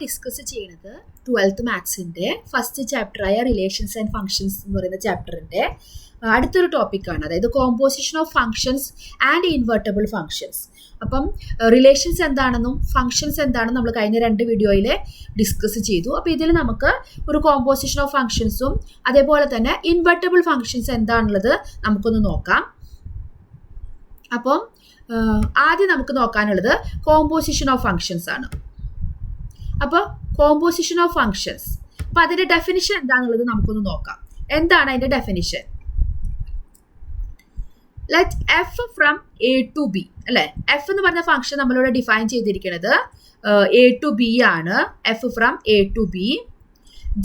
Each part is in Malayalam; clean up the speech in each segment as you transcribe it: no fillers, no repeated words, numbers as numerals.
ഡിസ്കസ് ചെയ്യുന്നത് 12th മാത്സിന്റെ ഫസ്റ്റ് ചാപ്റ്ററായ റിലേഷൻസ് ആൻഡ് ഫങ്ഷൻസ് എന്ന് പറയുന്ന ചാപ്റ്ററിന്റെ അടുത്തൊരു ടോപ്പിക്കാണ്. അതായത് composition of functions and invertible functions. അപ്പം റിലേഷൻസ് എന്താണെന്നും ഫങ്ഷൻസ് എന്താണെന്നും നമ്മൾ കഴിഞ്ഞ 2 വീഡിയോയിൽ ഡിസ്കസ് ചെയ്തു. അപ്പോൾ ഇതിൽ നമുക്ക് ഒരു കോമ്പോസിഷൻ ഓഫ് ഫങ്ഷൻസും അതേപോലെ തന്നെ ഇൻവെർട്ടബിൾ ഫങ്ഷൻസ് എന്താണുള്ളത് നമുക്കൊന്ന് നോക്കാം. അപ്പം ആദ്യം നമുക്ക് നോക്കാനുള്ളത് കോമ്പോസിഷൻ ഓഫ് ഫങ്ഷൻസ് ആണ്. അപ്പോൾ കോമ്പോസിഷൻ ഓഫ് ഫങ്ഷൻസ്, അപ്പോൾ അതിൻ്റെ ഡെഫിനിഷൻ എന്താണെന്നുള്ളത് നമുക്കൊന്ന് നോക്കാം. എന്താണ് അതിൻ്റെ definition? Let F from A to B, അല്ലേ? എഫ് എന്ന് പറഞ്ഞ ഫംഗ്ഷൻ നമ്മളിവിടെ ഡിഫൈൻ ചെയ്തിരിക്കുന്നത് എ ടു ബി ആണ്. F from A to B.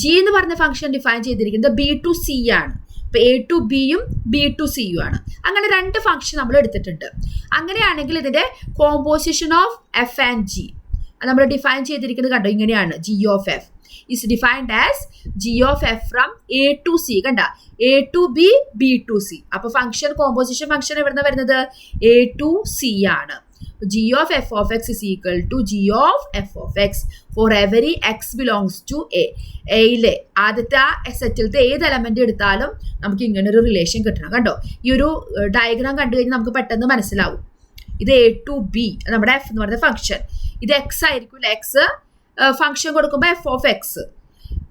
G എന്ന് പറഞ്ഞ ഫംഗ്ഷൻ ഡിഫൈൻ ചെയ്തിരിക്കുന്നത് ബി ടു സി ആണ്. ഇപ്പൊ എ ടു ബിയും ബി ടു സിയും ആണ്. അങ്ങനെ 2 ഫംഗ്ഷൻ നമ്മൾ എടുത്തിട്ടുണ്ട്. അങ്ങനെയാണെങ്കിൽ ഇതിന്റെ composition of F and G നമ്മൾ ഡിഫൈൻ ചെയ്തിരിക്കുന്നത് കണ്ടോ, ഇങ്ങനെയാണ്. G of F is defined as g of f from a to c. കണ്ട, a to b, b to c. അപ്പൊ ഫംഗ്ഷൻ കോമ്പോസിഷൻ ഫംഗ്ഷൻ എവിടുന്ന വരുന്നത്? a to c ആണ്. g of f of x is equal to g of f of x for every x belongs to a. എയിലെ ആദ്യത്തെ ആ സെറ്റിലത്തെ ഏത് എലമെന്റ് എടുത്താലും നമുക്ക് ഇങ്ങനെ ഒരു റിലേഷൻ കിട്ടണം. കണ്ടോ, ഈ ഒരു ഡയഗ്രാം കണ്ടു കഴിഞ്ഞാൽ നമുക്ക് പെട്ടെന്ന് മനസ്സിലാവും. ഇത് a to b, നമ്മുടെ f എന്ന് പറയുന്ന ഫംഗ്ഷൻ. ഇത് x ആയിരിക്കും. എക്സ് ഫംഗ്ഷൻ കൊടുക്കുമ്പോൾ എഫ് ഓഫ് എക്സ്.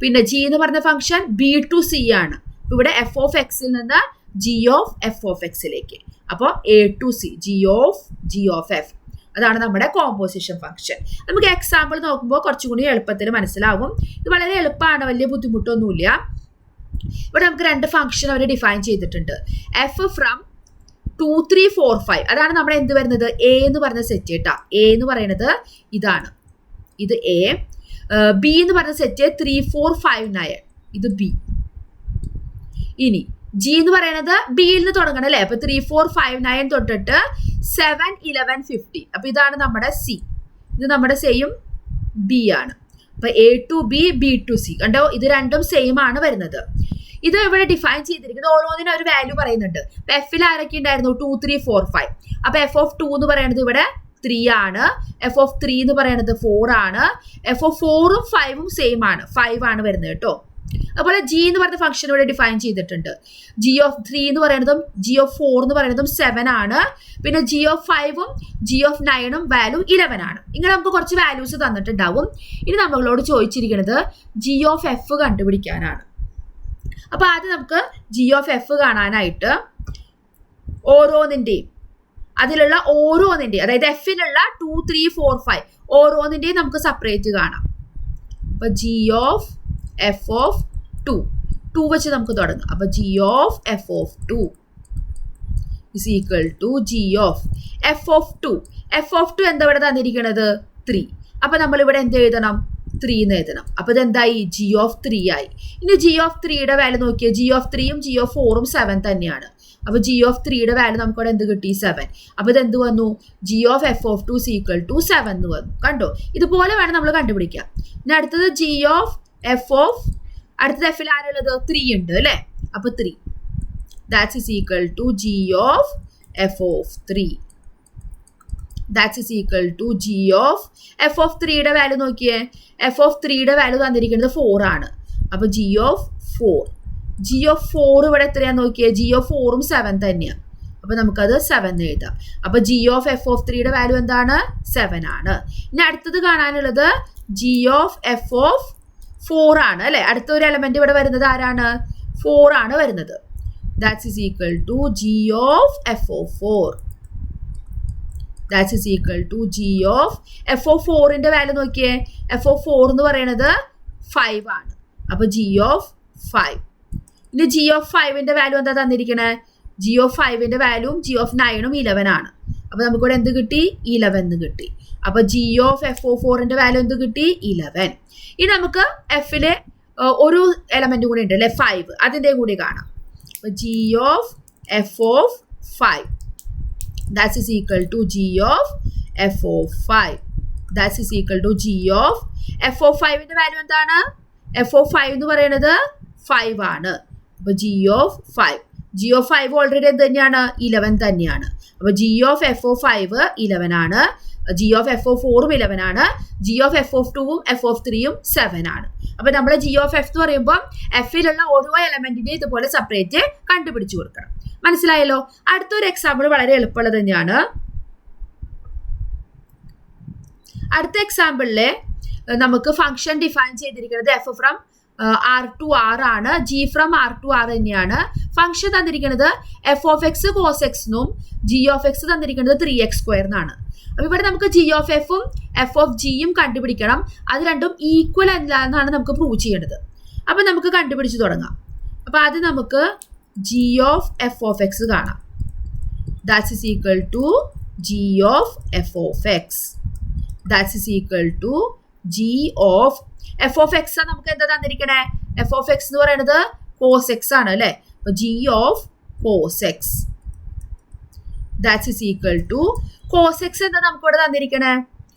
പിന്നെ ജി എന്ന് പറഞ്ഞ ഫംഗ്ഷൻ ബി ടു സി ആണ്. ഇവിടെ എഫ് ഓഫ് എക്സിൽ നിന്ന് ജി ഓഫ് എഫ് ഓഫ് എക്സിലേക്ക്. അപ്പോൾ A to C, G of F, അതാണ് നമ്മുടെ കോമ്പോസിഷൻ ഫംഗ്ഷൻ. നമുക്ക് എക്സാമ്പിൾ നോക്കുമ്പോൾ കുറച്ചും കൂടി എളുപ്പത്തിൽ മനസ്സിലാവും. ഇത് വളരെ എളുപ്പമാണ്, വലിയ ബുദ്ധിമുട്ടൊന്നുമില്ല. ഇവിടെ നമുക്ക് 2 ഫംഗ്ഷൻ അവർ ഡിഫൈൻ ചെയ്തിട്ടുണ്ട്. എഫ് ഫ്രം 2, 3, 4, 5 അതാണ് നമ്മുടെ എന്ത് വരുന്നത്? എ എന്ന് പറഞ്ഞ സെറ്റ് കേട്ടാ. എ എന്ന് പറയുന്നത് ഇതാണ്, ഇത് എ. ബി എന്ന് പറഞ്ഞ സെറ്റ് 3, 4, 5, 9 ഇത് ബി. ഇനി ജി എന്ന് പറയുന്നത് ബിയിൽ നിന്ന് തുടങ്ങണം, അല്ലേ? അപ്പൊ 3, 4, 5, 9 തൊട്ടിട്ട് 7, 11, 15. അപ്പൊ ഇതാണ് നമ്മുടെ സി. ഇത് നമ്മുടെ സെയും ബി ആണ്. അപ്പൊ A to B, B to C. കണ്ടോ, ഇത് രണ്ടും സെയിം ആണ് വരുന്നത്. ഇത് ഇവിടെ ഡിഫൈൻ ചെയ്തിരിക്കുന്നത് ഓരോന്നിനും ഒരു വാല്യൂ പറയുന്നുണ്ട്. അപ്പൊ എഫിൽ ആരൊക്കെ ഉണ്ടായിരുന്നു? 2, 3, 4, 5. അപ്പൊ എഫ് ഓഫ് 2 എന്ന് പറയുന്നത് ഇവിടെ 3 ആണ്. എഫ് ഓഫ് 3 എന്ന് പറയുന്നത് 4 ആണ്. എഫ് ഓഫ് 4ഉം 5ഉം സെയിം ആണ്, 5 ആണ് വരുന്നത് കേട്ടോ. അതുപോലെ ജി എന്ന് പറയുന്ന ഫംഗ്ഷൻ ഇവിടെ ഡിഫൈൻ ചെയ്തിട്ടുണ്ട്. ജി ഓഫ് 3 എന്ന് പറയുന്നതും ജി ഓഫ് 4 എന്ന് പറയുന്നതും 7 ആണ്. പിന്നെ ജി ഓഫ് 5ഉം ജി ഓഫ് 9ഉം വാല്യൂ 11 ആണ്. ഇങ്ങനെ നമുക്ക് കുറച്ച് വാല്യൂസ് തന്നിട്ടുണ്ടാവും. ഇനി നമ്മളോട് ചോദിച്ചിരിക്കുന്നത് ജി ഓഫ് എഫ് കണ്ടുപിടിക്കാനാണ്. അപ്പൊ ആദ്യം നമുക്ക് ജി ഓഫ് എഫ് കാണാനായിട്ട് ഓരോന്നിന്റെയും അതിലുള്ള ഓരോന്നിന്റെയും, അതായത് എഫിലുള്ള 2, 3, 4, 5 ഓരോന്നിന്റെയും നമുക്ക് സെപ്പറേറ്റ് കാണാം. അപ്പൊ ജി ഓഫ് എഫ് ഓഫ് 2 വെച്ച് നമുക്ക് തുടങ്ങാം. അപ്പൊ G of F of 2 is equal to G of F of 2. F of 2 എന്താ ഇവിടെ തന്നിരിക്കുന്നത്? 3. അപ്പൊ നമ്മൾ ഇവിടെ എന്ത് എഴുതണം? 3 എന്ന് എഴുതണം. അപ്പൊ ഇതെന്തായി? ജി ഓഫ് 3 ആയി. ഇനി ജി ഓഫ് 3യുടെ വാല്യൂ നോക്കിയാൽ ജി ഓഫ് 3ഉം ജി ഓഫ് 4ഉം 7 തന്നെയാണ്. അപ്പൊ ജി ഓഫ് 3യുടെ വാല്യൂ നമുക്കിവിടെ എന്ത് കിട്ടി? 7. അപ്പൊ ഇത് എന്ത് വന്നു? G of F of 2 equal to 7 എന്ന് വന്നു. കണ്ടോ, ഇതുപോലെ വേണം നമ്മൾ കണ്ടുപിടിക്കാം. ഇനി അടുത്തത് ജി ഓഫ് എഫ് ഓഫ്, അടുത്തത് എഫിൽ ആരുള്ളത്? 3 ഉണ്ട്, അല്ലേ? അപ്പൊ 3 that's is equal to G of F of 3. That's is equal to G of F of 3യുടെ വാല്യൂ നോക്കിയേ. എഫ് ഓഫ് 3യുടെ വാല്യൂ തന്നിരിക്കുന്നത് 4 ആണ്. അപ്പൊ ജി ഓഫ് 4. ജി ഓഫ് 4 ഇവിടെ എത്രയാന്ന് നോക്കിയേ. ജി ഓഫ് 4ഉം 7 തന്നെയാണ്. അപ്പൊ നമുക്കത് 7 എഴുതാം. അപ്പൊ ജി ഓഫ് എഫ് ഓഫ് 3യുടെ വാല്യൂ എന്താണ്? 7 ആണ്. ഇനി അടുത്തത് കാണാനുള്ളത് ജി ഓഫ് എഫ് ഓഫ് 4 ആണ്, അല്ലെ? അടുത്ത ഒരു എലമെന്റ് ഇവിടെ വരുന്നത് ആരാണ്? 4 ആണ് വരുന്നത്. That's is equal to G of F of 4. That's is equal to G of F of 4ന്റെ വാല്യൂ നോക്കിയേ. എഫ് ഓഫ് 4 എന്ന് പറയുന്നത് 5 ആണ്. അപ്പൊ ജി ഓഫ് 5. ഇനി ജി ഓഫ് 5ന്റെ വാല്യൂ എന്താ തന്നിരിക്കണേ? ജി ഓഫ് 5ന്റെ വാല്യൂവും ജി ഓഫ് 9ഉം 11 ആണ്. അപ്പൊ നമുക്കിവിടെ എന്ത് കിട്ടി? 11 കിട്ടി. അപ്പൊ ജി ഓഫ് എഫ് ഓഫ് 4ന്റെ വാല്യൂ എന്ത് കിട്ടി? 11. ഇനി നമുക്ക് എഫിലെ ഒരു എലമെന്റ് കൂടി ഉണ്ട്, അല്ലെ? 5. അതിന്റെ കൂടി കാണാം. അപ്പൊ G of F of 5 that's is equal to G of F of 5. That's is equal to G of F of 5ന്റെ വാല്യൂ എന്താണ്? എഫ് ഓഫ് 5 എന്ന് പറയുന്നത് 5 ആണ്. അപ്പൊ G of 5. G of 5 already എന്ത് തന്നെയാണ്? 11 തന്നെയാണ്. അപ്പൊ ജി ഓഫ് എഫ് ഓഫ് 5 11 ആണ്. ജി ഓഫ് എഫ് ഓഫ് 4ഉം 11 ആണ്. ജി ഓഫ് എഫ് ഓഫ് 2ഉം എഫ് ഓഫ് 3ഉം 7 ആണ്. അപ്പൊ നമ്മൾ ജി ഓഫ് എഫ് എന്ന് പറയുമ്പോൾ എഫിലുള്ള ഓരോ എലമെന്റിനെ ഇതുപോലെ സെപ്പറേറ്റ് കണ്ടുപിടിച്ചു കൊടുക്കണം. മനസ്സിലായല്ലോ? അടുത്തൊരു എക്സാമ്പിൾ വളരെ എളുപ്പമുള്ളത് തന്നെയാണ്. അടുത്ത എക്സാമ്പിളിലെ നമുക്ക് ഫംഗ്ഷൻ ഡിഫൈൻ ചെയ്തിരിക്കുന്നത് F from R to R ആണ്. G from R to R തന്നെയാണ്. ഫംഗ്ഷൻ തന്നിരിക്കുന്നത് എഫ് ഓഫ് എക്സ് കോസ് എക്സിനും ജി ഓഫ് എക്സ് തന്നിരിക്കുന്നത് 3x² എന്നാണ്. അപ്പൊ ഇവിടെ നമുക്ക് ജി ഓഫ് എഫും എഫ് ഓഫ് ജിയും കണ്ടുപിടിക്കണം. അത് രണ്ടും ഈക്വൽ അല്ല എന്നാണ് നമുക്ക് പ്രൂവ് ചെയ്യേണ്ടത്. അപ്പൊ നമുക്ക് കണ്ടുപിടിച്ച് തുടങ്ങാം. അപ്പൊ ആദ്യം നമുക്ക് G of F of X കാണാം. That is equal to G of F of X. That is equal to G of F of X നമുക്ക് എന്താ തന്നിരിക്കണേ? എഫ് ഓഫ് എക്സ് എന്ന് പറയുന്നത് കോസ് എക്സ് ആണ് അല്ലെ? അപ്പൊ G of cos X that is equal to cos X എന്താ നമുക്ക് ഇവിടെ തന്നിരിക്കണേ?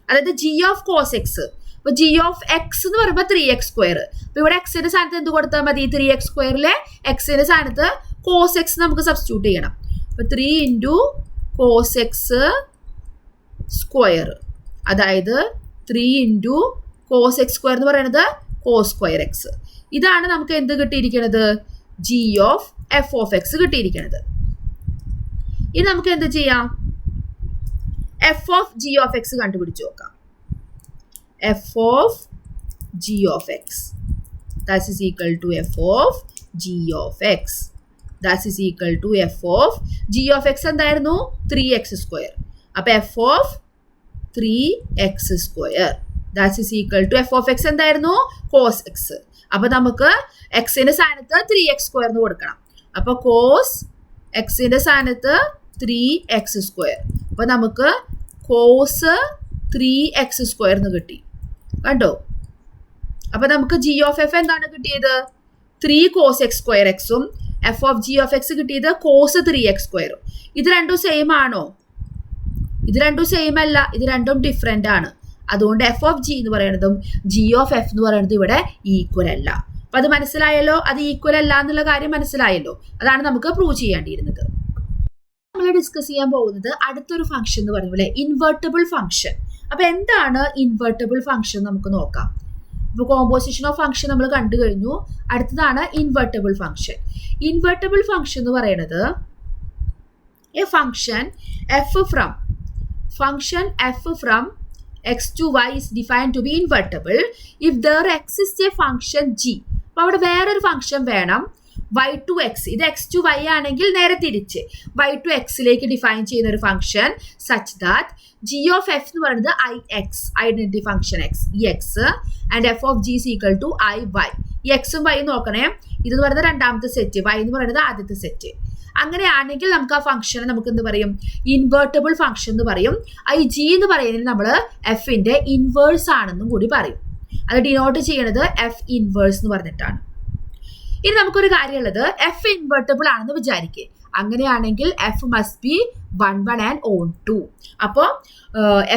അതായത് ജി ഓഫ് കോസ് എക്സ്. അപ്പൊ ജി ഓഫ് എക്സ് എന്ന് പറയുമ്പോൾ 3x². അപ്പൊ ഇവിടെ എക്സിന്റെ സ്ഥാനത്ത് എന്ത് കൊടുത്താൽ മതി? 3x² എക്സിന്റെ സ്ഥാനത്ത് കോസ് എക്സ് നമുക്ക് സബ്സ്റ്റിറ്റ്യൂട്ട് ചെയ്യണം. അപ്പൊ 3 × കോസ് എക്സ് സ്ക്വയർ, അതായത് 3 × കോസ് x² എന്ന് പറയുന്നത് കോസ് സ്ക്വയർ എക്സ്. ഇതാണ് നമുക്ക് എന്ത് കിട്ടിയിരിക്കുന്നത്? G of F of X കിട്ടിയിരിക്കുന്നത്. ഇനി നമുക്ക് എന്ത് ചെയ്യാം? F of G of X കണ്ടുപിടിച്ച് നോക്കാം. F of G of X that is equal to F of G of X that is equal to F of G of X എന്തായിരുന്നു? 3x². അപ്പൊ F of 3x² that is equal to F of X എന്തായിരുന്നു? Cos X. അപ്പൊ നമുക്ക് എക്സിന്റെ സ്ഥാനത്ത് 3x² എന്ന് കൊടുക്കണം. അപ്പൊ കോസ് എക്സിന്റെ സ്ഥാനത്ത് 3x². അപ്പൊ നമുക്ക് കോസ് 3x² എന്ന് കിട്ടി. കണ്ടോ? അപ്പൊ നമുക്ക് ജി ഓഫ് എഫ് എന്താണ് കിട്ടിയത്? 3 cos x² എക്സും F of G of X കിട്ടിയത് കോസ് 3x². ഇത് രണ്ടും സെയിം ആണോ? ഇത് രണ്ടും സെയിം അല്ല, ഇത് രണ്ടും ഡിഫറെന്റ് ആണ്. അതുകൊണ്ട് എഫ് ഓഫ് ജി എന്ന് പറയുന്നതും ജി ഓഫ് എഫ് എന്ന് പറയുന്നതും ഇവിടെ ഈക്വൽ അല്ല. അപ്പൊ അത് മനസ്സിലായല്ലോ? അത് ഈക്വൽ അല്ല എന്നുള്ള കാര്യം മനസ്സിലായല്ലോ? അതാണ് നമുക്ക് പ്രൂവ് ചെയ്യേണ്ടിയിരുന്നത്. നമ്മൾ ഡിസ്കസ് ചെയ്യാൻ പോകുന്നത് അടുത്തൊരു ഫംഗ്ഷൻ എന്ന് പറയുമ്പോൾ ഇൻവെർട്ടിബിൾ ഫംഗ്ഷൻ. അപ്പൊ എന്താണ് ഇൻവെർട്ടിബിൾ ഫംഗ്ഷൻ നമുക്ക് നോക്കാം. ഇപ്പൊ കോമ്പോസിഷൻ ഓഫ് ഫംഗ്ഷൻ നമ്മൾ കണ്ടു കഴിഞ്ഞു. അടുത്തതാണ് ഇൻവെർട്ടിബിൾ ഫംഗ്ഷൻ. ഇൻവെർട്ടിബിൾ ഫംഗ്ഷൻ എന്ന് പറയുന്നത് A function f from x to y is defined to be invertible if there exists a function g. അപ്പോൾ അവിടെ വേറൊരു ഫംഗ്ഷൻ വേണം y to x. ഇത് x to y ആണെങ്കിൽ നേരെ തിരിച്ച് y to x lake define ചെയ്യുന്ന ഒരു function such that g of f എന്ന് പറയുന്നത് ix ഐഡന്റിറ്റി ഫംഗ്ഷൻ x ഈ x and f of g is equal to iy. ഈ എക്സും y നോക്കണേ. ഇതെന്ന് പറയുന്നത് രണ്ടാമത്തെ സെറ്റ്, y എന്ന് പറയുന്നത് ആദ്യത്തെ സെറ്റ്. അങ്ങനെയാണെങ്കിൽ നമുക്ക് ആ ഫംഗ്ഷനെ നമുക്ക് എന്ത് പറയും? ഇൻവേർട്ടിബിൾ ഫംഗ്ഷൻ എന്ന് പറയും. ഐ ജി എന്ന് പറയുന്നത് നമ്മൾ എഫിന്റെ ഇൻവേഴ്സ് ആണെന്നും കൂടി പറയും. അത് ഡിനോട്ട് ചെയ്യണത് എഫ് ഇൻവേഴ്സ് എന്ന് പറഞ്ഞിട്ടാണ്. ഇനി നമുക്കൊരു കാര്യമുള്ളത്, എഫ് ഇൻവെർട്ടിബിൾ ആണെന്ന് വിചാരിക്കുക. അങ്ങനെയാണെങ്കിൽ F must be 1 1 and on 2. അപ്പോൾ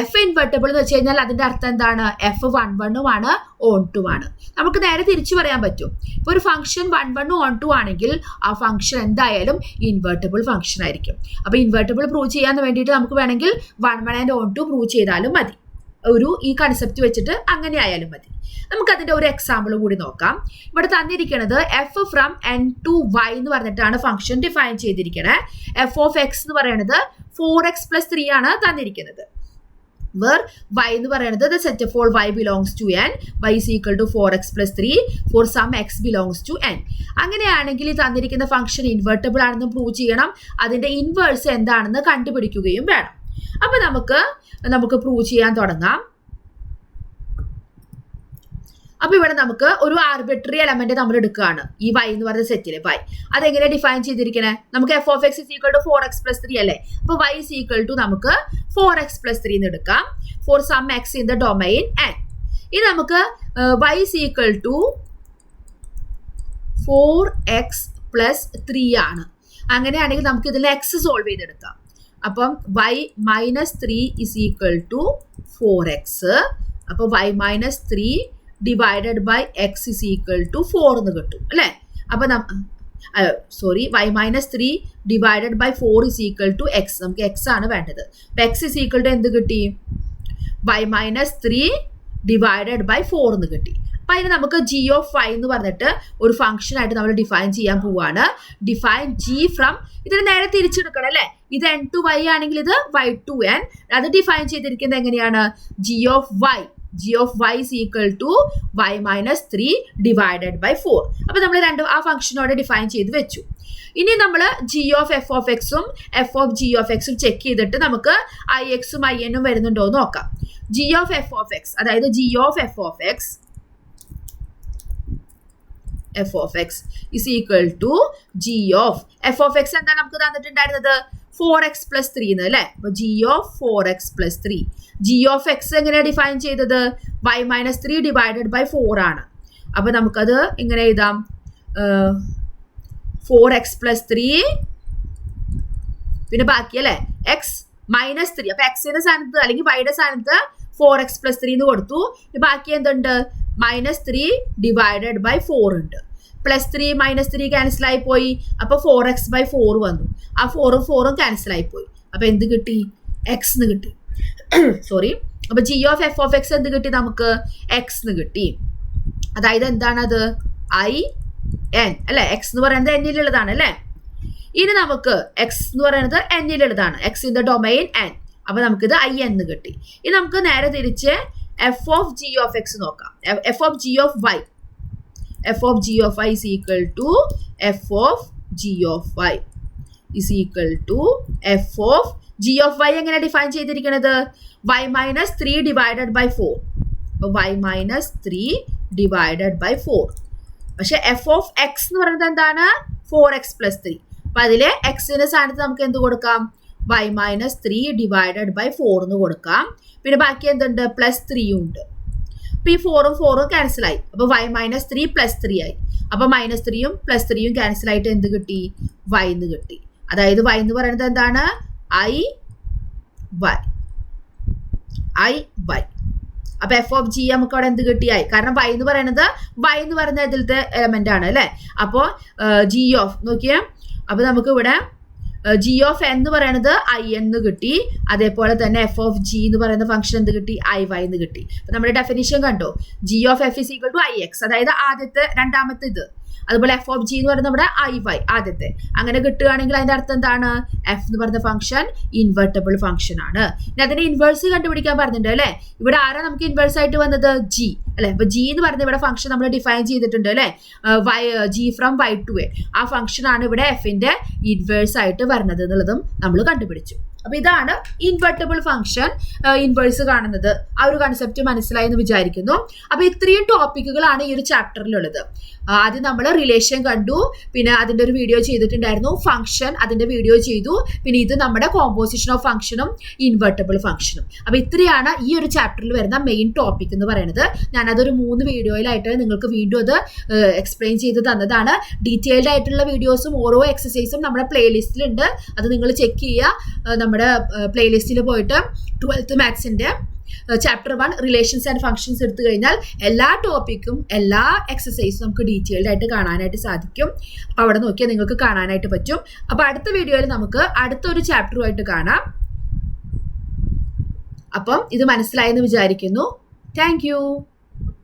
എഫ് ഇൻവെർട്ടിബിൾ എന്ന് വെച്ച് കഴിഞ്ഞാൽ അതിന്റെ അർത്ഥം എന്താണ്? എഫ് 1 1 ആണ് on 2 ആണ്. നമുക്ക് നേരെ തിരിച്ചു പറയാൻ പറ്റും. ഇപ്പോൾ ഒരു ഫംഗ്ഷൻ 1 1 on 2 ആണെങ്കിൽ ആ ഫംഗ്ഷൻ എന്തായാലും ഇൻവെർട്ടിബിൾ ഫംഗ്ഷൻ ആയിരിക്കും. അപ്പോൾ ഇൻവെർട്ടിബിൾ പ്രൂവ് ചെയ്യാൻ വേണ്ടിയിട്ട് നമുക്ക് വേണമെങ്കിൽ 1 1 and on 2 പ്രൂവ് ചെയ്താലും മതി. ഈ കൺസെപ്റ്റ് വെച്ചിട്ട് അങ്ങനെ ആയാലും മതി. നമുക്കതിന്റെ ഒരു എക്സാമ്പിൾ കൂടി നോക്കാം. ഇവിടെ തന്നിരിക്കുന്നത് F from N to Y എന്ന് പറഞ്ഞിട്ടാണ് ഫംഗ്ഷൻ ഡിഫൈൻ ചെയ്തിരിക്കുന്നത്. എഫ് ഓഫ് എക്സ് എന്ന് പറയുന്നത് 4x+3 ആണ് തന്നിരിക്കുന്നത്. where y എന്ന് പറയുന്നത് the set of all y belongs to n, y is equal to 4x+3 for some x belongs to n. അങ്ങനെയാണെങ്കിൽ ഈ തന്നിരിക്കുന്ന ഫംഗ്ഷൻ ഇൻവെർട്ടിബിൾ ആണെന്ന് പ്രൂവ് ചെയ്യണം. അതിന്റെ ഇൻവേഴ്സ് എന്താണെന്ന് കണ്ടുപിടിക്കുകയും വേണം. അപ്പൊ നമുക്ക് പ്രൂവ് ചെയ്യാൻ തുടങ്ങാം. അപ്പൊ ഇവിടെ നമുക്ക് ഒരു ആർബിട്രറി എലമെന്റ് നമ്മൾ എടുക്കുകയാണ്. ഈ y എന്ന് പറയുന്ന സെറ്റിലെ y അതെങ്ങനെ ഡിഫൈൻ ചെയ്തിരിക്കണേ? നമുക്ക് f of x is equal to 4x+3 അല്ലേ? അപ്പൊ y is equal to നമുക്ക് 4x+3 എന്ന് എടുക്കാം for some x in the domain n. ഇനി നമുക്ക് y is equal to 4x+3 ആണ്. അങ്ങനെയാണെങ്കിൽ നമുക്ക് ഇതിൽ x സോൾവ് ചെയ്തെടുക്കാം. അപ്പം y - 3 is equal to 4x. അപ്പൊ y - 3 divided by X is equal to 4 എന്ന് കിട്ടും അല്ലേ? അപ്പൊ y - 3 divided by 4 is equal to X. നമുക്ക് എക്സ് ആണ് വേണ്ടത്. അപ്പൊ എക്സ് ഇസ് ഈക്വൽ ടു എന്ത് കിട്ടി? y മൈനസ് 3 ഡിവൈഡഡ് ബൈ 4 എന്ന് കിട്ടി. അപ്പം അതിന് നമുക്ക് ജി ഓഫ് വൈ എന്ന് പറഞ്ഞിട്ട് ഒരു ഫംഗ്ഷൻ ആയിട്ട് നമ്മൾ ഡിഫൈൻ ചെയ്യാൻ പോവാണ്. ഡിഫൈൻ ജി ഫ്രം, ഇതിന് നേരെ തിരിച്ചെടുക്കണം അല്ലേ, ഇത് n to y ആണെങ്കിൽ ഇത് y to n. അത് ഡിഫൈൻ ചെയ്തിരിക്കുന്നത് എങ്ങനെയാണ്, G of Y is equal to y minus 3 divided by 4. അപ്പോൾ നമ്മൾ ആ ഫംഗ്ഷനോടെ ഡിഫൈൻ ചെയ്ത് വെച്ചു. ഇനി നമ്മൾ ജി ഓഫ് എഫ് ഓഫ് എക്സും എഫ് ഓഫ് ജി ഓഫ് എക്സും ചെക്ക് ചെയ്തിട്ട് നമുക്ക് ഐ എക്സും ഐ എന്നും വരുന്നുണ്ടോ എന്ന് നോക്കാം. G of F of X, അതായത് G of F of X is equal to g of f of x എന്താണ് നമുക്ക് തന്നിട്ടുണ്ടായിരുന്നത്, 4x plus 3 എന്ന് അല്ലേ. അപ്പോൾ G of 4x plus 3, G of X എങ്ങനെയാണ് ഡിഫൈൻ ചെയ്തത്, y മൈനസ് 3 ഡിവൈഡഡ് ബൈ 4 ആണ്. അപ്പോൾ നമുക്കത് ഇങ്ങനെ എഴുതാം, 4x plus 3 പിന്നെ ബാക്കി അല്ലേ എക്സ് മൈനസ് 3. അപ്പോൾ എക്സിന്റെ സ്ഥാനത്ത് അല്ലെങ്കിൽ വൈയുടെ സ്ഥാനത്ത് 4x plus 3 എന്ന് കൊടുത്തു. ബാക്കി എന്തുണ്ട്, മൈനസ് 3 ഡിവൈഡഡ് ബൈ 4 ഉണ്ട്. പ്ലസ് 3 മൈനസ് 3 ക്യാൻസൽ ആയി പോയി. അപ്പോൾ 4x by 4 വന്നു. ആ 4ഉം 4ഉം ക്യാൻസൽ ആയി പോയി. അപ്പോൾ എന്ത് കിട്ടി, എക്സ് എന്ന് കിട്ടി. സോറി. അപ്പോൾ G of F of X എന്ത് കിട്ടി നമുക്ക്, എക്സ് എന്ന് കിട്ടി. അതായത് എന്താണത്, ഐ എൻ അല്ലേ. എക്സ് എന്ന് പറയുന്നത് എന്നിലുള്ളതാണ് അല്ലേ. ഇനി നമുക്ക് എക്സ് എന്ന് പറയുന്നത് എന്നിലുള്ളതാണ്, X in the domain N. അപ്പോൾ നമുക്കിത് ഐ എന്ന് കിട്ടി. ഇനി നമുക്ക് നേരെ തിരിച്ച് F of G of X നോക്കാം. F of G of Y, f of g of y is equal to f of g of y is equal to f of g of y എങ്ങനെ ഡിഫൈൻ ചെയ്തിരിക്കുന്നത്, y minus 3 divided by 4. അപ്പോൾ y minus 3 divided by 4. പക്ഷെ f of x എന്ന് പറയുന്നത് എന്താണ്, 4x plus 3. അപ്പോൾ അതിൽ എക്സിന്റെ സ്ഥാനത്ത് നമുക്ക് എന്ത് കൊടുക്കാം, y minus 3 divided by 4 എന്ന് കൊടുക്കാം. പിന്നെ ബാക്കി എന്തുണ്ട്, പ്ലസ് 3 ഉണ്ട്. അപ്പോൾ ഈ 4ഉം 4ഉം ക്യാൻസൽ ആയി. അപ്പോൾ y മൈനസ് 3 പ്ലസ് 3 ആയി. അപ്പോൾ മൈനസ് 3യും പ്ലസ് 3യും ക്യാൻസൽ ആയിട്ട് എന്ത് കിട്ടി, y എന്ന് കിട്ടി. അതായത് y എന്ന് പറയുന്നത് എന്താണ്, ഐ വൈ. അപ്പോൾ എഫ് ഓഫ് ജി നമുക്ക് അവിടെ എന്ത് കിട്ടിയായി, കാരണം y എന്ന് പറയുന്ന ഇതിലത്തെ എലമെന്റ് ആണ് അല്ലേ. അപ്പോൾ ജി ഓഫ് നോക്കിയേ, അപ്പോൾ നമുക്ക് ഇവിടെ ജി ഓഫ് എൻ എന്ന് പറയുന്നത് ഐ എന്ന് കിട്ടി. അതേപോലെ തന്നെ എഫ് ഓഫ് ജി എന്ന് പറയുന്ന ഫംഗ്ഷൻ എന്ത് കിട്ടി, ഐ വൈ എന്ന് കിട്ടി. അപ്പൊ നമ്മുടെ ഡെഫിനിഷൻ കണ്ടോ, G of F is equal to I X, അതായത് രണ്ടാമത്തെ ഇത്. അതുപോലെ എഫ് ഓഫ് ജി എന്ന് പറയുന്നത് നമ്മുടെ ഐ വൈ ആദ്യത്തെ. അങ്ങനെ കിട്ടുകയാണെങ്കിൽ അതിന്റെ അർത്ഥം എന്താണ്, എഫ് എന്ന് പറയുന്ന ഫംഗ്ഷൻ ഇൻവെർട്ടബിൾ ഫംഗ്ഷൻ ആണ്. ഇനി അതിന്റെ ഇൻവേഴ്സ് കണ്ടുപിടിക്കാൻ പറഞ്ഞിട്ടുണ്ട് അല്ലെ. ഇവിടെ ആരാ നമുക്ക് ഇൻവേഴ്സ് ആയിട്ട് വന്നത്, ജി അല്ലെ. അപ്പൊ ജി എന്ന് പറയുന്ന ഇവിടെ ഫംഗ്ഷൻ നമ്മൾ ഡിഫൈൻ ചെയ്തിട്ടുണ്ട് അല്ലെ, G from Y to A. ആ ഫംഗ്ഷൻ ആണ് ഇവിടെ എഫിന്റെ ഇൻവേഴ്സ് ആയിട്ട് വരുന്നത് എന്നുള്ളതും നമ്മൾ കണ്ടുപിടിച്ചു. അപ്പൊ ഇതാണ് ഇൻവെർട്ടബിൾ ഫംഗ്ഷൻ ഇൻവേഴ്സ് കാണുന്നത്. ആ ഒരു കൺസെപ്റ്റ് മനസ്സിലായി എന്ന് വിചാരിക്കുന്നു. അപ്പൊ ഇത്രയും ടോപ്പിക്കുകളാണ് ഈ ഒരു ചാപ്റ്ററിലുള്ളത്. ആദ്യം നമ്മൾ റിലേഷൻ കണ്ടു, പിന്നെ അതിന്റെ ഒരു വീഡിയോ ചെയ്തിട്ടുണ്ടായിരുന്നു, ഫംഗ്ഷൻ അതിന്റെ വീഡിയോ ചെയ്തു, പിന്നെ ഇത് നമ്മുടെ കോമ്പോസിഷൻ ഓഫ് ഫംഗ്ഷനും ഇൻവെർട്ടബിൾ ഫംഗ്ഷനും. അപ്പൊ ഇത്രയാണ് ഈ ഒരു ചാപ്റ്ററിൽ വരുന്ന മെയിൻ ടോപ്പിക് എന്ന് പറയുന്നത്. ഞാനതൊരു 3 വീഡിയോയിലായിട്ട് നിങ്ങൾക്ക് വീണ്ടും അത് എക്സ്പ്ലെയിൻ ചെയ്ത് തന്നതാണ്. ഡീറ്റെയിൽഡ് ആയിട്ടുള്ള വീഡിയോസും ഓരോ എക്സസൈസും നമ്മുടെ പ്ലേലിസ്റ്റിലുണ്ട്. അത് നിങ്ങൾ ചെക്ക് ചെയ്യുക. നമ്മുടെ പ്ലേലിസ്റ്റിൽ പോയിട്ട് 12th മാത്സിന്റെ ചാപ്റ്റർ 1 റിലേഷൻസ് ആൻഡ് ഫംഗ്ഷൻസ് എടുത്തു കഴിഞ്ഞാൽ എല്ലാ ടോപ്പിക്കും എല്ലാ എക്സസൈസും നമുക്ക് ഡീറ്റെയിൽഡ് ആയിട്ട് കാണാനായിട്ട് സാധിക്കും. അപ്പോൾ അവിടെ നോക്കിയാൽ നിങ്ങൾക്ക് കാണാനായിട്ട് പറ്റും. അപ്പോൾ അടുത്ത വീഡിയോയിൽ നമുക്ക് അടുത്തൊരു ചാപ്റ്ററുമായിട്ട് കാണാം. അപ്പം ഇത് മനസ്സിലായെന്ന് വിചാരിക്കുന്നു. താങ്ക്